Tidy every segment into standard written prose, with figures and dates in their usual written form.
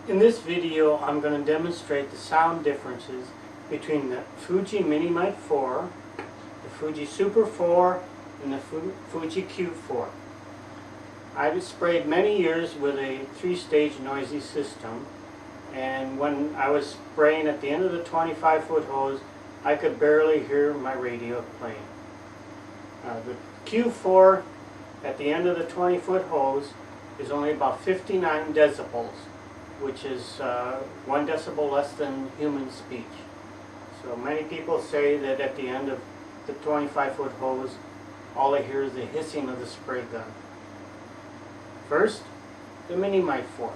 In this video, I'm going to demonstrate the sound differences between the Fuji MM4, the Fuji Super4, and the Fuji Q4. I've sprayed many years with a 3-stage noisy system, and when I was spraying at the end of the 25-foot hose, I could barely hear my radio playing. The Q4 at the end of the 20-foot hose is only about 59 decibels, which is 1 decibel less than human speech. So many people say that at the end of the 25-foot hose, all I hear is the hissing of the spray gun. First, the MM4.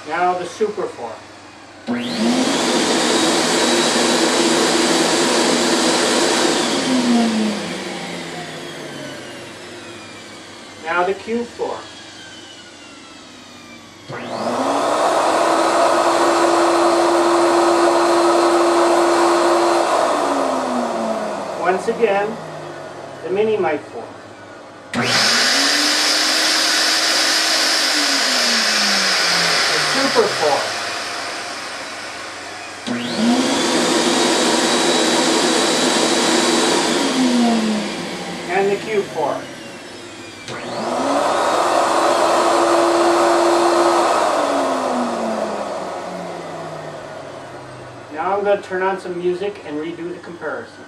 Now the Super4. Now the Q4. Once again, the MM4. The Super4. And the Q4. Now I'm going to turn on some music and redo the comparison.